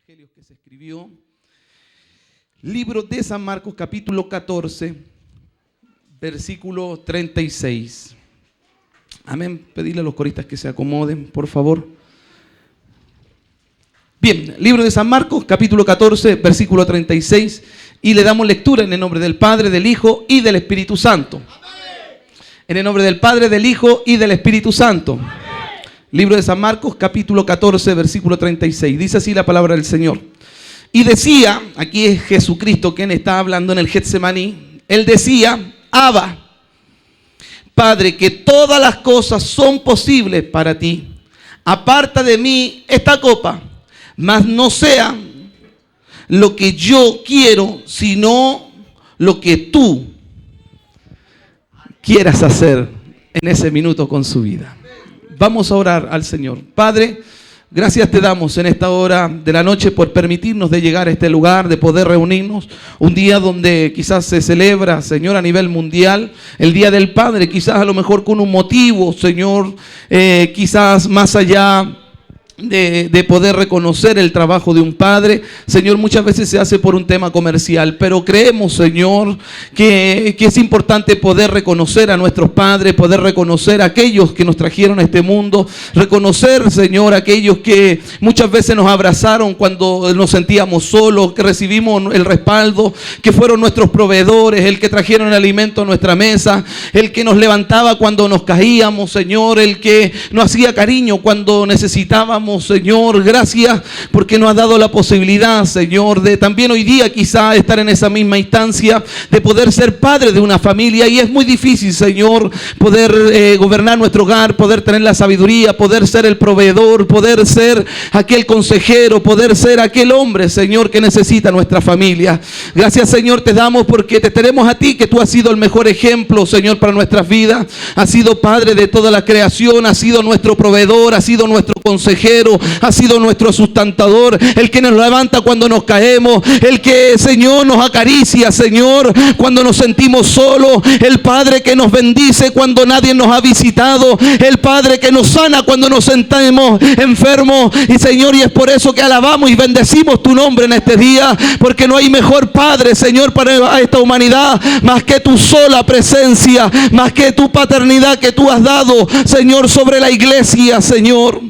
evangelios que se escribió. Libro de San Marcos, capítulo 14, versículo 36. Amén. Pedirle a los coristas que se acomoden, por favor. Bien, libro de San Marcos, capítulo 14, versículo 36. Y le damos lectura en el nombre del Padre, del Hijo y del Espíritu Santo. En el nombre del Padre, del Hijo y del Espíritu Santo. Libro de San Marcos, capítulo 14, versículo 36. Dice así la palabra del Señor. Y decía, aquí es Jesucristo quien está hablando en el Getsemaní. Él decía, Abba, Padre, que todas las cosas son posibles para ti. Aparta de mí esta copa, mas no sea lo que yo quiero, sino lo que tú quieras hacer en ese minuto con su vida. Vamos a orar al Señor. Padre, gracias te damos en esta hora de la noche por permitirnos de llegar a este lugar, de poder reunirnos. Un día donde quizás se celebra, Señor, a nivel mundial, el Día del Padre, quizás a lo mejor con un motivo, Señor, quizás más allá de poder reconocer el trabajo de un padre. Señor, muchas veces se hace por un tema comercial, pero creemos, Señor, que es importante poder reconocer a nuestros padres, poder reconocer a aquellos que nos trajeron a este mundo, reconocer, Señor, a aquellos que muchas veces nos abrazaron cuando nos sentíamos solos, que recibimos el respaldo, que fueron nuestros proveedores, el que trajeron el alimento a nuestra mesa, el que nos levantaba cuando nos caíamos, Señor, el que nos hacía cariño cuando necesitábamos. Señor, gracias porque nos ha dado la posibilidad, Señor, de también hoy día quizá estar en esa misma instancia de poder ser padre de una familia. Y es muy difícil, Señor, poder gobernar nuestro hogar, poder tener la sabiduría, poder ser el proveedor, poder ser aquel consejero, poder ser aquel hombre, Señor, que necesita nuestra familia. Gracias, Señor, te damos porque te tenemos a ti, que tú has sido el mejor ejemplo, Señor, para nuestras vidas. Has sido Padre de toda la creación, has sido nuestro proveedor, has sido nuestro consejero, ha sido nuestro sustentador, el que nos levanta cuando nos caemos, el que, Señor, nos acaricia, Señor, cuando nos sentimos solos, el Padre que nos bendice cuando nadie nos ha visitado, el Padre que nos sana cuando nos sentamos enfermos. Y, Señor, y es por eso que alabamos y bendecimos tu nombre en este día, porque no hay mejor Padre, Señor, para esta humanidad, más que tu sola presencia, más que tu paternidad que tú has dado, Señor, sobre la iglesia, Señor.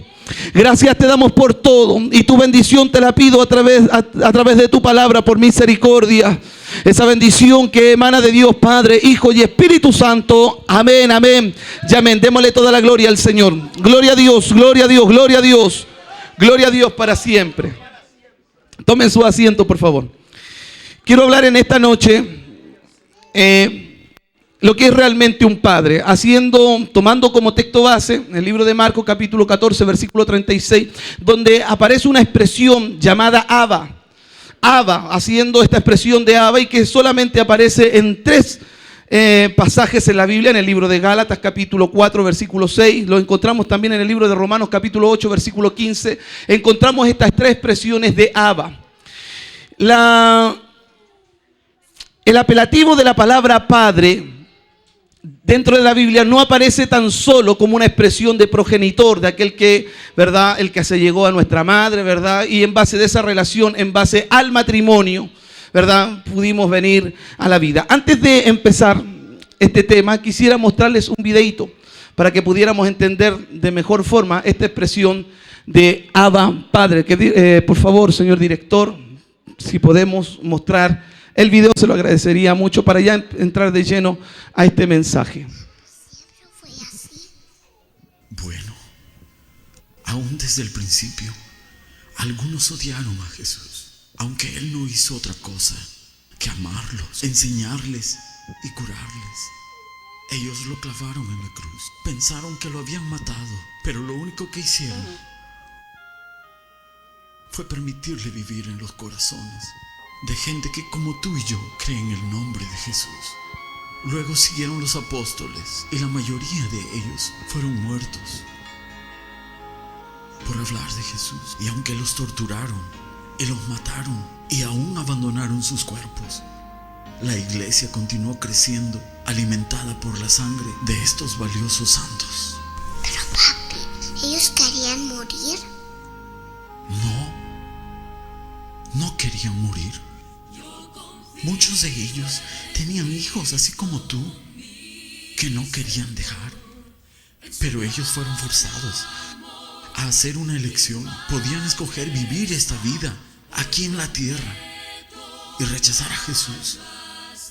Gracias te damos por todo y tu bendición te la pido a través de tu palabra por misericordia. Esa bendición que emana de Dios Padre, Hijo y Espíritu Santo. Amén, amén y amén. Démosle toda la gloria al Señor. Gloria a Dios, gloria a Dios, gloria a Dios. Gloria a Dios para siempre. Tomen su asiento, por favor. Quiero hablar en esta noche lo que es realmente un padre, tomando como texto base el libro de Marcos capítulo 14 versículo 36, donde aparece una expresión llamada Abba, haciendo esta expresión de Abba, y que solamente aparece en tres pasajes en la Biblia. En el libro de Gálatas capítulo 4 versículo 6, lo encontramos también en el libro de Romanos capítulo 8 versículo 15, encontramos estas tres expresiones de Abba. El apelativo de la palabra padre dentro de la Biblia no aparece tan solo como una expresión de progenitor, de aquel que, ¿verdad?, el que se llegó a nuestra madre, ¿verdad?, y en base de esa relación, en base al matrimonio, ¿verdad?, pudimos venir a la vida. Antes de empezar este tema, quisiera mostrarles un videito para que pudiéramos entender de mejor forma esta expresión de Abba Padre. Por favor, señor director, si podemos mostrar el video, se lo agradecería mucho para ya entrar de lleno a este mensaje. ¿Siempre fue así? Bueno, aún desde el principio, algunos odiaron a Jesús, aunque Él no hizo otra cosa que amarlos, enseñarles y curarles. Ellos lo clavaron en la cruz, pensaron que lo habían matado, pero lo único que hicieron fue permitirle vivir en los corazones de gente que, como tú y yo, creen en el nombre de Jesús. Luego siguieron los apóstoles y la mayoría de ellos fueron muertos por hablar de Jesús. Y aunque los torturaron y los mataron y aún abandonaron sus cuerpos, la iglesia continuó creciendo, alimentada por la sangre de estos valiosos santos. Pero papi, ¿ellos querían morir? No, no querían morir. Muchos de ellos tenían hijos así como tú, que no querían dejar. Pero ellos fueron forzados a hacer una elección. Podían escoger vivir esta vida aquí en la tierra y rechazar a Jesús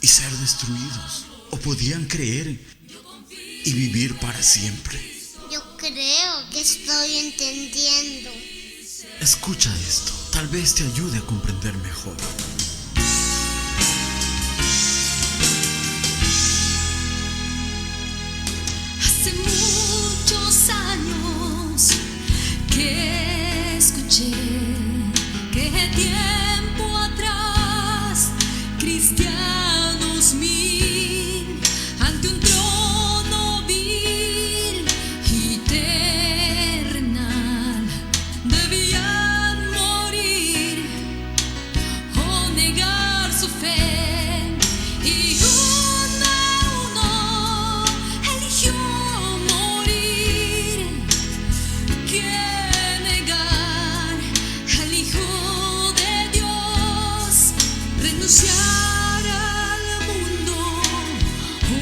y ser destruidos, o podían creer y vivir para siempre. Yo creo que estoy entendiendo. Escucha esto, tal vez te ayude a comprender mejor. Hace muchos años que escuché que tiempo atrás cristianos mil ante un trono vil y terrenal debían morir o negar su fe, y uno a uno eligió morir. ¿Quién negar al Hijo de Dios, renunciar al mundo o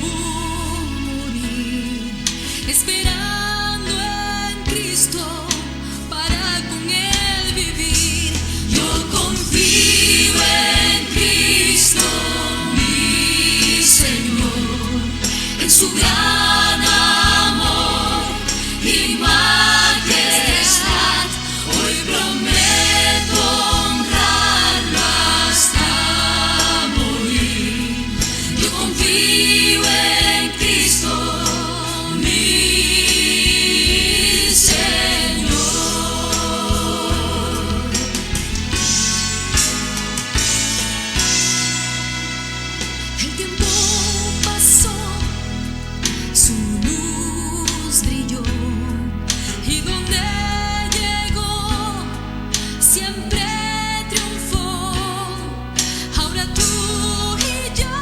morir, esperando en Cristo para con Él vivir? Yo confío en Cristo, mi Señor, en su gran amor y majestad. Hoy prometo honrarlo hasta morir. Yo confío en Cristo, mi Señor. El tiempo pasó, su luz brilló, y donde llegó siempre triunfó. Ahora tú y yo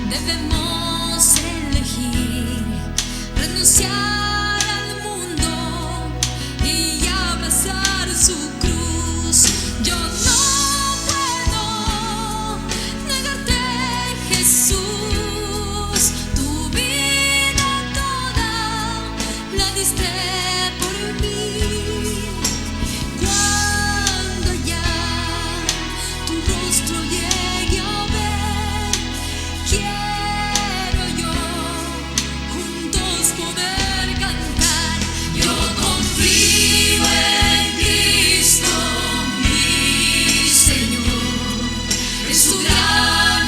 debemos elegir renunciar al mundo y abrazar su cruz. Yo no puedo negarte, Jesús. Tu vida toda la diste por mí. Cuando ya tu rostro llegue a ver, quiero yo juntos poder cantar. Yo confío en Cristo, mi Señor, en su gran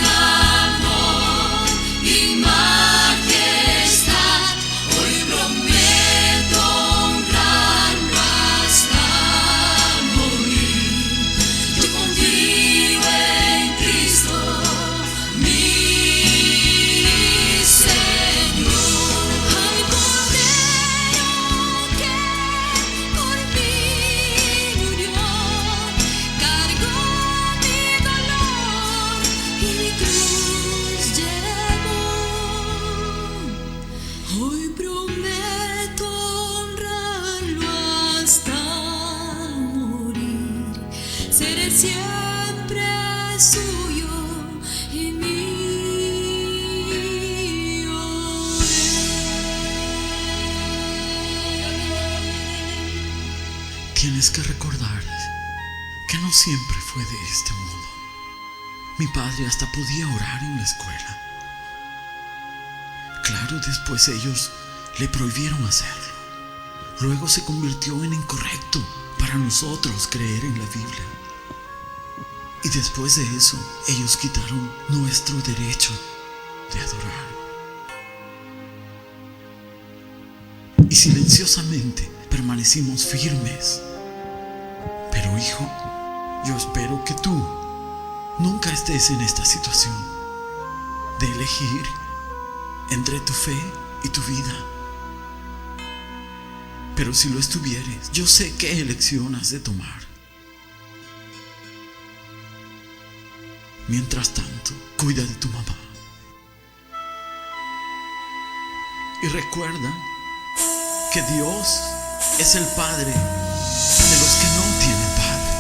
amor y majestad. Hoy prometo honrarlo hasta morir. Yo confío en Cristo, mi Señor. Ay, Cordero que por mí murió, cargó mi dolor y mi cruz llevó. Hoy prometo honrarlo hasta morir. Seré siempre suyo y mío Tienes que recordar que no siempre fue de este modo. Mi padre hasta podía orar en la escuela. Claro, después ellos le prohibieron hacerlo. Luego se convirtió en incorrecto para nosotros creer en la Biblia. Y después de eso, ellos quitaron nuestro derecho de adorar. Y silenciosamente permanecimos firmes. Pero hijo, yo espero que tú nunca estés en esta situación de elegir entre tu fe y tu vida. Pero si lo estuvieres, yo sé qué elección has de tomar. Mientras tanto, cuida de tu mamá. Y recuerda que Dios es el Padre de los que no tienen padre.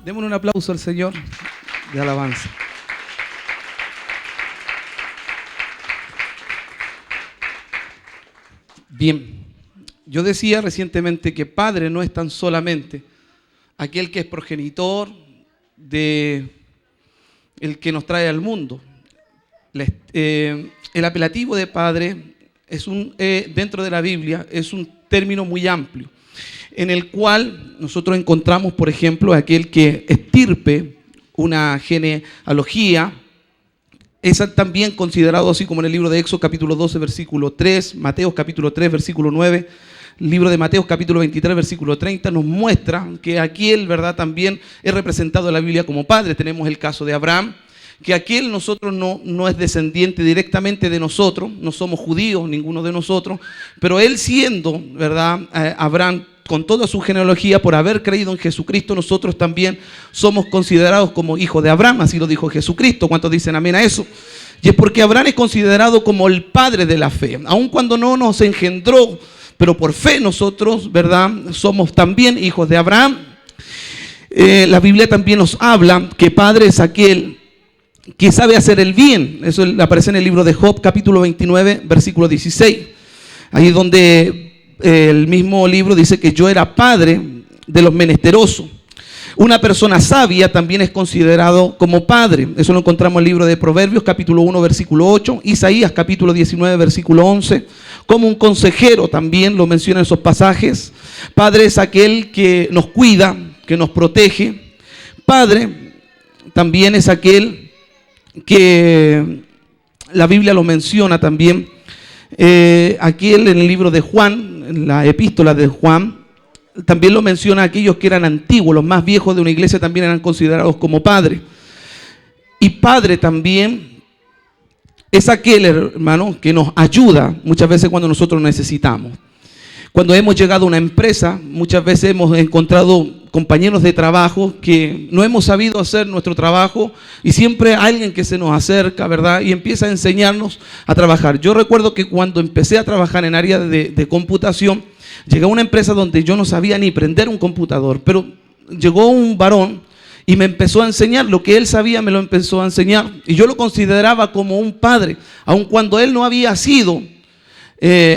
Démosle un aplauso al Señor de alabanza. Bien, yo decía recientemente que padre no es tan solamente aquel que es progenitor de el que nos trae al mundo. El apelativo de padre es dentro de la Biblia es un término muy amplio, en el cual nosotros encontramos, por ejemplo, aquel que estirpe una genealogía. Es también considerado así como en el libro de Éxodo capítulo 12 versículo 3, Mateo capítulo 3 versículo 9, libro de Mateo capítulo 23 versículo 30 nos muestra que aquel, ¿verdad?, también es representado en la Biblia como padre. Tenemos el caso de Abraham, que aquel nosotros no es descendiente directamente de nosotros, no somos judíos ninguno de nosotros, pero él siendo, ¿verdad?, Abraham, con toda su genealogía, por haber creído en Jesucristo, nosotros también somos considerados como hijos de Abraham, así lo dijo Jesucristo. ¿Cuántos dicen amén a eso? Y es porque Abraham es considerado como el padre de la fe, aun cuando no nos engendró, pero por fe nosotros, ¿verdad?, somos también hijos de Abraham. La Biblia también nos habla que padre es aquel que sabe hacer el bien. Eso aparece en el libro de Job, capítulo 29, versículo 16. Ahí donde el mismo libro dice que yo era padre de los menesterosos. Una persona sabia también es considerado como padre. Eso lo encontramos en el libro de Proverbios, capítulo 1, versículo 8. Isaías, capítulo 19, versículo 11. Como un consejero también lo menciona en esos pasajes. Padre es aquel que nos cuida, que nos protege. Padre también es aquel que la Biblia lo menciona también. Aquel en el libro de Juan, en la epístola de Juan, también lo menciona aquellos que eran antiguos, los más viejos de una iglesia también eran considerados como padre. Y padre también es aquel, hermano, que nos ayuda muchas veces cuando nosotros necesitamos. Cuando hemos llegado a una empresa, muchas veces hemos encontrado compañeros de trabajo que no hemos sabido hacer nuestro trabajo y siempre hay alguien que se nos acerca, ¿verdad?, y empieza a enseñarnos a trabajar. Yo recuerdo que cuando empecé a trabajar en área de computación, llegué a una empresa donde yo no sabía ni prender un computador, pero llegó un varón y me empezó a enseñar lo que él sabía, me lo empezó a enseñar y yo lo consideraba como un padre, aun cuando él no había sido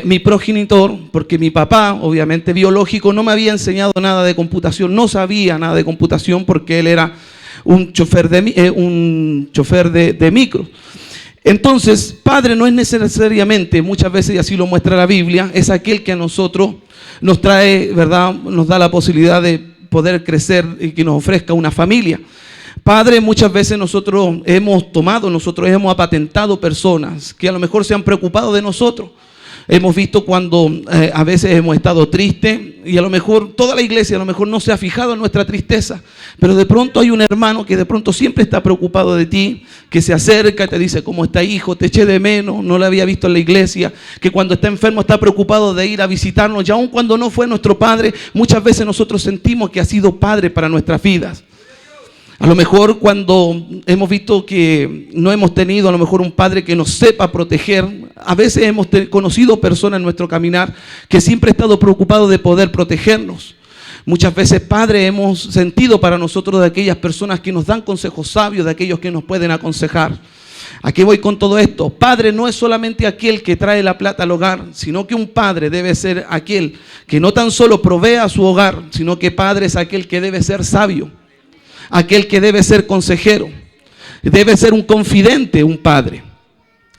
mi progenitor, porque mi papá, obviamente biológico, no me había enseñado nada de computación, no sabía nada de computación porque él era un chofer de micro. Entonces, padre no es necesariamente, muchas veces, y así lo muestra la Biblia, es aquel que a nosotros nos trae, ¿verdad?, nos da la posibilidad de poder crecer y que nos ofrezca una familia. Padre, muchas veces nosotros hemos apatentado personas que a lo mejor se han preocupado de nosotros. Hemos visto cuando a veces hemos estado tristes y a lo mejor toda la iglesia a lo mejor no se ha fijado en nuestra tristeza, pero de pronto hay un hermano que de pronto siempre está preocupado de ti, que se acerca y te dice: ¿cómo está, hijo? Te eché de menos, no lo había visto en la iglesia. Que cuando está enfermo está preocupado de ir a visitarnos, y aun cuando no fue nuestro padre, muchas veces nosotros sentimos que ha sido padre para nuestras vidas. A lo mejor cuando hemos visto que no hemos tenido a lo mejor un padre que nos sepa proteger, a veces hemos conocido personas en nuestro caminar que siempre han estado preocupados de poder protegernos. Muchas veces, padre, hemos sentido para nosotros de aquellas personas que nos dan consejos sabios, de aquellos que nos pueden aconsejar. ¿A qué voy con todo esto? Padre no es solamente aquel que trae la plata al hogar, sino que un padre debe ser aquel que no tan solo provee a su hogar, sino que padre es aquel que debe ser sabio, aquel que debe ser consejero, debe ser un confidente, un padre.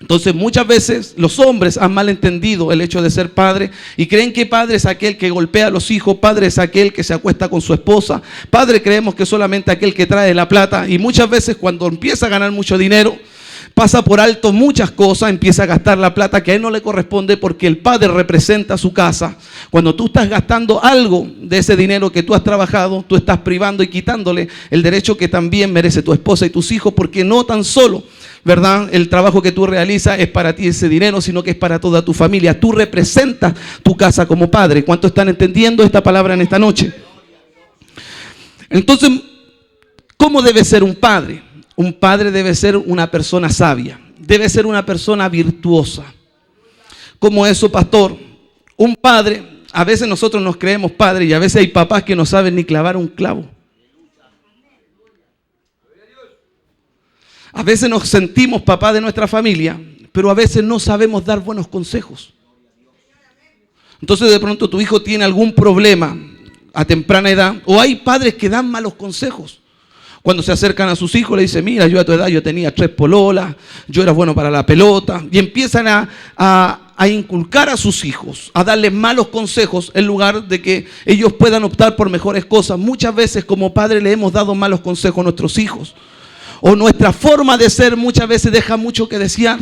Entonces muchas veces los hombres han malentendido el hecho de ser padre y creen que padre es aquel que golpea a los hijos, padre es aquel que se acuesta con su esposa, padre creemos que es solamente aquel que trae la plata, y muchas veces cuando empieza a ganar mucho dinero, pasa por alto muchas cosas, empieza a gastar la plata que a él no le corresponde, porque el padre representa su casa. Cuando tú estás gastando algo de ese dinero que tú has trabajado, tú estás privando y quitándole el derecho que también merece tu esposa y tus hijos, porque no tan solo, ¿verdad?, el trabajo que tú realizas es para ti ese dinero, sino que es para toda tu familia. Tú representas tu casa como padre. ¿Cuántos están entendiendo esta palabra en esta noche? Entonces, ¿cómo debe ser un padre? Un padre debe ser una persona sabia, debe ser una persona virtuosa. ¿Cómo eso, pastor? Un padre, a veces nosotros nos creemos padres y a veces hay papás que no saben ni clavar un clavo. A veces nos sentimos papá de nuestra familia, pero a veces no sabemos dar buenos consejos. Entonces de pronto tu hijo tiene algún problema a temprana edad, o hay padres que dan malos consejos. Cuando se acercan a sus hijos le dicen, mira, yo a tu edad yo tenía 3 pololas, yo era bueno para la pelota, y empiezan a inculcar a sus hijos, a darles malos consejos en lugar de que ellos puedan optar por mejores cosas. Muchas veces como padres le hemos dado malos consejos a nuestros hijos, o nuestra forma de ser muchas veces deja mucho que desear.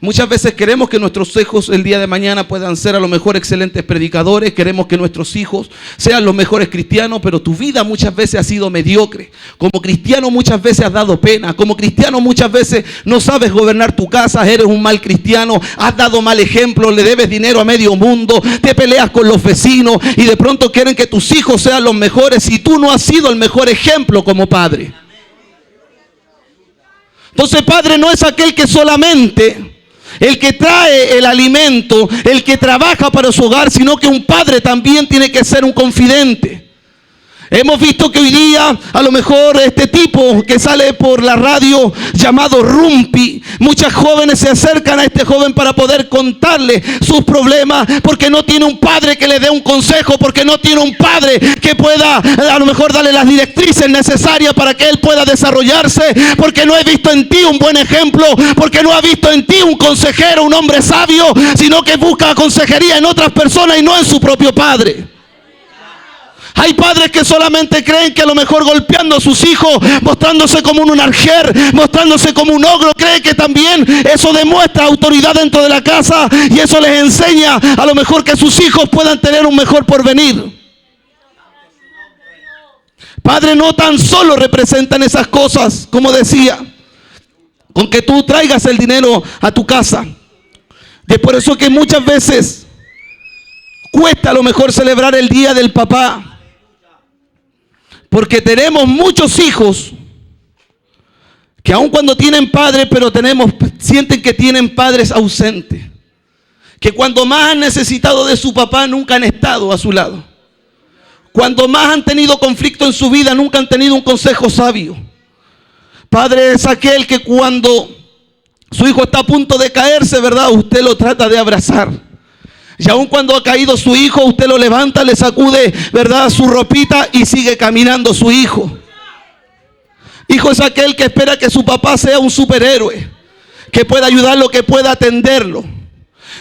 Muchas veces queremos que nuestros hijos el día de mañana puedan ser a lo mejor excelentes predicadores, queremos que nuestros hijos sean los mejores cristianos, pero tu vida muchas veces ha sido mediocre. Como cristiano muchas veces has dado pena, como cristiano muchas veces no sabes gobernar tu casa, eres un mal cristiano, has dado mal ejemplo, le debes dinero a medio mundo, te peleas con los vecinos y de pronto quieren que tus hijos sean los mejores y tú no has sido el mejor ejemplo como padre. Entonces padre no es aquel que solamente el que trae el alimento, el que trabaja para su hogar, sino que un padre también tiene que ser un confidente. Hemos visto que hoy día a lo mejor este tipo que sale por la radio llamado Rumpi, muchas jóvenes se acercan a este joven para poder contarle sus problemas porque no tiene un padre que le dé un consejo, porque no tiene un padre que pueda a lo mejor darle las directrices necesarias para que él pueda desarrollarse, porque no he visto en ti un buen ejemplo, porque no ha visto en ti un consejero, un hombre sabio, sino que busca consejería en otras personas y no en su propio padre. Hay padres que solamente creen que a lo mejor golpeando a sus hijos, mostrándose como un arjer, mostrándose como un ogro, creen que también eso demuestra autoridad dentro de la casa y eso les enseña a lo mejor que sus hijos puedan tener un mejor porvenir. Padre no tan solo representan esas cosas, como decía, con que tú traigas el dinero a tu casa. Y es por eso que muchas veces cuesta a lo mejor celebrar el día del papá. Porque tenemos muchos hijos que aun cuando tienen padres, pero sienten que tienen padres ausentes. Que cuando más han necesitado de su papá, nunca han estado a su lado. Cuando más han tenido conflicto en su vida, nunca han tenido un consejo sabio. Padre es aquel que cuando su hijo está a punto de caerse, ¿verdad? Usted lo trata de abrazar. Y aun cuando ha caído su hijo, usted lo levanta, le sacude, ¿verdad?, su ropita y sigue caminando su hijo. Hijo es aquel que espera que su papá sea un superhéroe, que pueda ayudarlo, que pueda atenderlo.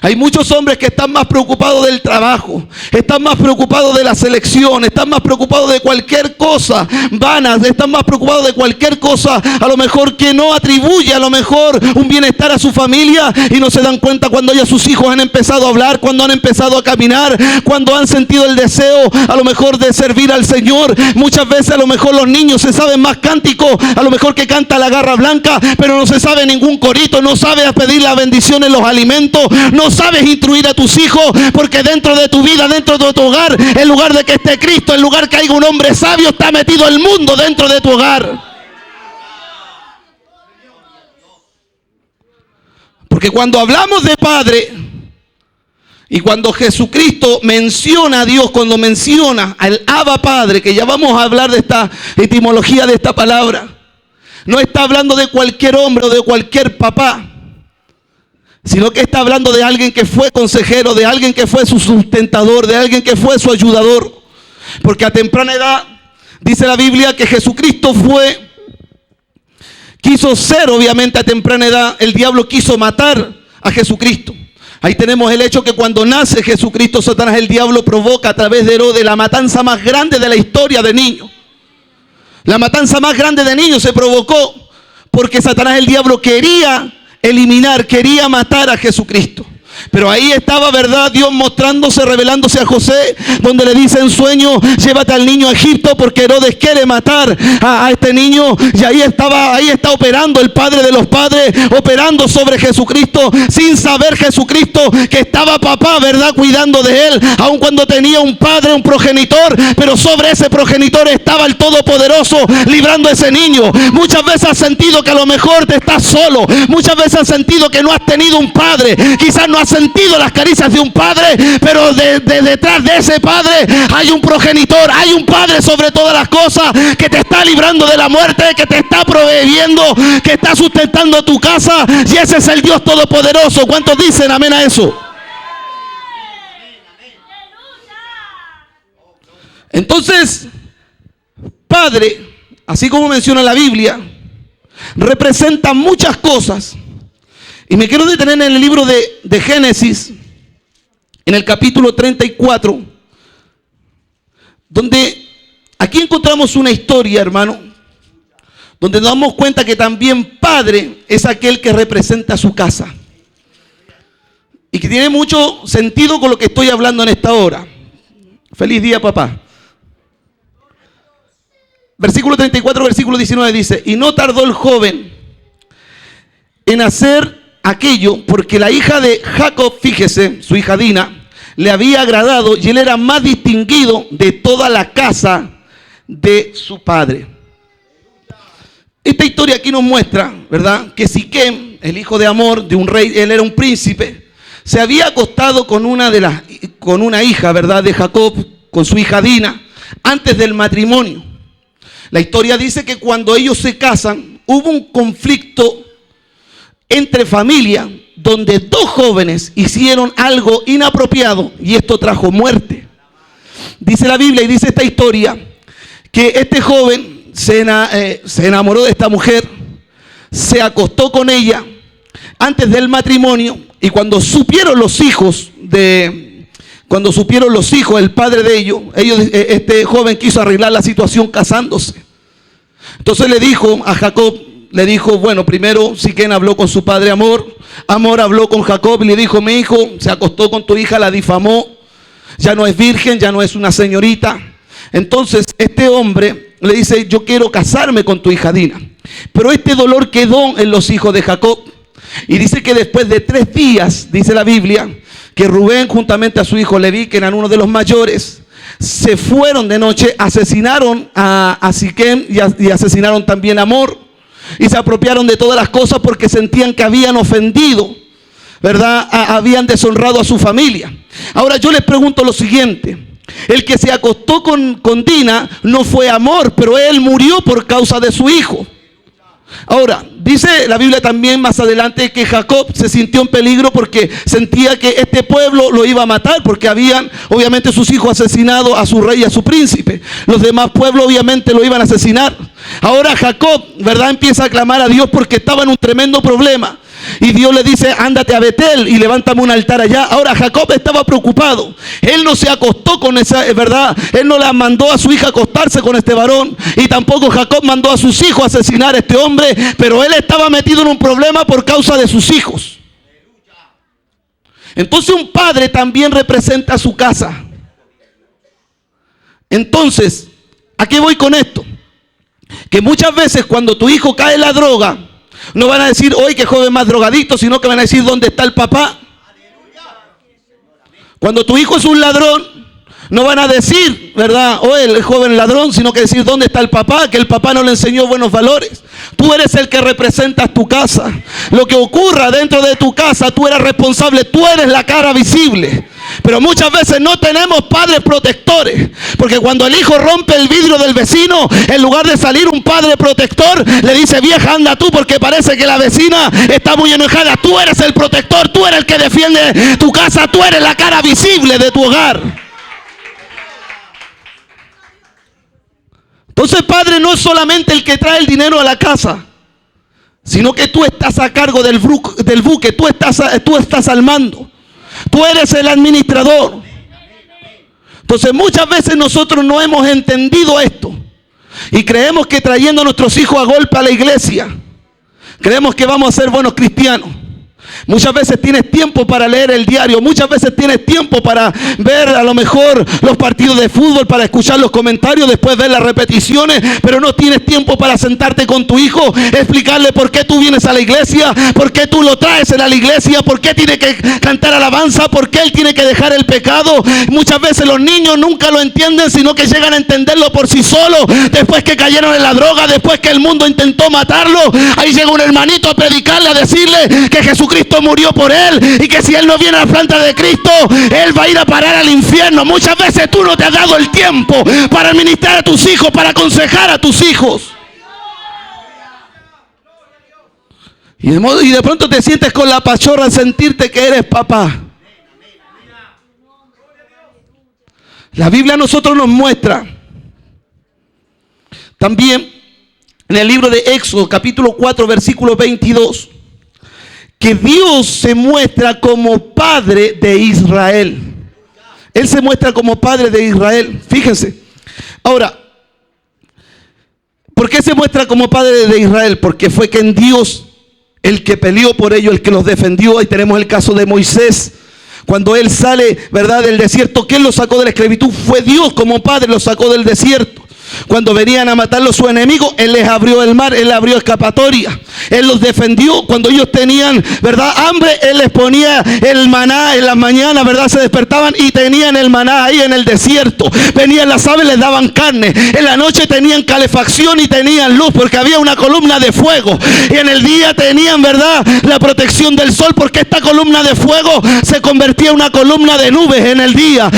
Hay muchos hombres que están más preocupados del trabajo, están más preocupados de la selección, están más preocupados de cualquier cosa vana, están más preocupados de cualquier cosa a lo mejor que no atribuye a lo mejor un bienestar a su familia y no se dan cuenta cuando ya sus hijos han empezado a hablar, cuando han empezado a caminar, cuando han sentido el deseo a lo mejor de servir al Señor. Muchas veces a lo mejor los niños se saben más cánticos, a lo mejor que canta la Garra Blanca, pero no se sabe ningún corito, no sabe pedir la bendición en los alimentos, no sabes instruir a tus hijos, porque dentro de tu vida, dentro de tu hogar, en lugar de que esté Cristo, en lugar que haya un hombre sabio, está metido el mundo dentro de tu hogar. Porque cuando hablamos de Padre y cuando Jesucristo menciona a Dios, cuando menciona al Abba Padre, que ya vamos a hablar de esta etimología de esta palabra, no está hablando de cualquier hombre o de cualquier papá, sino que está hablando de alguien que fue consejero, de alguien que fue su sustentador, de alguien que fue su ayudador. Porque a temprana edad dice la Biblia que Jesucristo quiso ser, obviamente a temprana edad, el diablo quiso matar a Jesucristo. Ahí tenemos el hecho que cuando nace Jesucristo, Satanás, el diablo, provoca a través de Herodes la matanza más grande de la historia de niños. La matanza más grande de niños se provocó porque Satanás, el diablo, quería matar a Jesucristo. Pero ahí estaba, ¿verdad?, Dios mostrándose, revelándose a José, donde le dice en sueño: llévate al niño a Egipto porque Herodes quiere matar a este niño. Y ahí está operando el Padre de los padres, operando sobre Jesucristo, sin saber Jesucristo que estaba papá, ¿verdad?, cuidando de él, aun cuando tenía un padre, un progenitor, pero sobre ese progenitor estaba el Todopoderoso librando a ese niño. Muchas veces has sentido que a lo mejor te estás solo, muchas veces has sentido que no has tenido un padre, quizás no ha sentido las caricias de un padre, pero detrás de ese padre hay un progenitor, hay un padre sobre todas las cosas que te está librando de la muerte, que te está proveyendo, que está sustentando tu casa, y ese es el Dios Todopoderoso. ¿Cuántos dicen amén a eso? Entonces, padre, así como menciona la Biblia, representa muchas cosas. Y me quiero detener en el libro de Génesis, en el capítulo 34, donde aquí encontramos una historia, hermano, donde nos damos cuenta que también padre es aquel que representa su casa. Y que tiene mucho sentido con lo que estoy hablando en esta hora. Feliz día, papá. Versículo 34, versículo 19 dice: y no tardó el joven en hacer aquello, porque la hija de Jacob, fíjese, su hija Dina, le había agradado, y él era más distinguido de toda la casa de su padre. Esta historia aquí nos muestra, ¿verdad?, que Siquem, el hijo de Amor, de un rey, él era un príncipe, se había acostado con una hija, ¿verdad?, de Jacob, con su hija Dina, antes del matrimonio. La historia dice que cuando ellos se casan, hubo un conflicto entre familia, donde dos jóvenes hicieron algo inapropiado, y esto trajo muerte. Dice la Biblia, y dice esta historia, que este joven se enamoró de esta mujer, se acostó con ella antes del matrimonio, y cuando supieron los hijos, el padre de ellos, este joven quiso arreglar la situación casándose. Entonces le dijo a Jacob, bueno, primero Siquem habló con su padre Amor habló con Jacob y le dijo: mi hijo se acostó con tu hija, la difamó, ya no es virgen, ya no es una señorita. Entonces este hombre le dice: yo quiero casarme con tu hija Dina. Pero este dolor quedó en los hijos de Jacob, y dice que después de 3 días, dice la Biblia, que Rubén juntamente a su hijo Leví, que eran uno de los mayores, se fueron de noche, asesinaron a Siquem y asesinaron también a Amor, y se apropiaron de todas las cosas porque sentían que habían ofendido, ¿verdad?, habían deshonrado a su familia. Ahora yo les pregunto lo siguiente: el que se acostó con Dina no fue Amor, pero él murió por causa de su hijo. Ahora, dice la Biblia también más adelante que Jacob se sintió en peligro porque sentía que este pueblo lo iba a matar, porque habían obviamente sus hijos asesinado a su rey y a su príncipe. Los demás pueblos obviamente lo iban a asesinar. Ahora Jacob, ¿verdad?, empieza a clamar a Dios porque estaba en un tremendo problema. Y Dios le dice: ándate a Betel y levántame un altar allá. Ahora Jacob estaba preocupado. Él no se acostó con esa, ¿verdad? Él no la mandó a su hija a acostarse con este varón. Y tampoco Jacob mandó a sus hijos a asesinar a este hombre. Pero él estaba metido en un problema por causa de sus hijos. Entonces un padre también representa a su casa. Entonces, ¿a qué voy con esto? Que muchas veces cuando tu hijo cae en la droga, no van a decir: hoy qué joven más drogadito, sino que van a decir: ¿dónde está el papá? Cuando tu hijo es un ladrón, no van a decir, ¿verdad?, hoy el joven ladrón, sino que decir: ¿dónde está el papá? Que el papá no le enseñó buenos valores. Tú eres el que representas tu casa. Lo que ocurra dentro de tu casa, tú eres responsable, tú eres la cara visible. Pero muchas veces no tenemos padres protectores, porque cuando el hijo rompe el vidrio del vecino, en lugar de salir un padre protector, le dice: vieja, anda tú, porque parece que la vecina está muy enojada. Tú eres el protector, tú eres el que defiende tu casa, tú eres la cara visible de tu hogar. Entonces padre no es solamente el que trae el dinero a la casa, sino que tú estás a cargo del buque, tú estás al mando. Tú eres el administrador. Entonces muchas veces nosotros no hemos entendido esto y creemos que trayendo a nuestros hijos a golpe a la iglesia, creemos que vamos a ser buenos cristianos. Muchas veces tienes tiempo para leer el diario, muchas veces tienes tiempo para ver a lo mejor los partidos de fútbol, para escuchar los comentarios, después ver las repeticiones, pero no tienes tiempo para sentarte con tu hijo, explicarle por qué tú vienes a la iglesia, por qué tú lo traes a la iglesia, por qué tiene que cantar alabanza, por qué él tiene que dejar el pecado. Muchas veces los niños nunca lo entienden, sino que llegan a entenderlo por sí solos, después que cayeron en la droga, después que el mundo intentó matarlo. Ahí llega un hermanito a predicarle, a decirle que Jesucristo Cristo murió por él y que si él no viene a la planta de Cristo, él va a ir a parar al infierno. Muchas veces tú no te has dado el tiempo para ministrar a tus hijos, para aconsejar a tus hijos. Y de pronto te sientes con la pachorra al sentirte que eres papá. La Biblia a nosotros nos muestra también en el libro de Éxodo, capítulo 4, versículo 22, que Dios se muestra como Padre de Israel. Él se muestra como Padre de Israel. Fíjense. Ahora, ¿por qué se muestra como Padre de Israel? Porque fue que en Dios el que peleó por ellos, el que los defendió. Ahí tenemos el caso de Moisés. Cuando él sale, ¿verdad?, del desierto, ¿quién lo sacó de la esclavitud? Fue Dios como Padre, lo sacó del desierto. Cuando venían a matarlo sus enemigos, Él les abrió el mar, Él les abrió escapatoria. Él los defendió. Cuando ellos tenían, ¿verdad?, hambre, Él les ponía el maná en las mañanas, ¿verdad? Se despertaban y tenían el maná ahí en el desierto. Venían las aves, les daban carne. En la noche tenían calefacción y tenían luz porque había una columna de fuego. Y en el día tenían, ¿verdad?, la protección del sol porque esta columna de fuego se convertía en una columna de nubes en el día.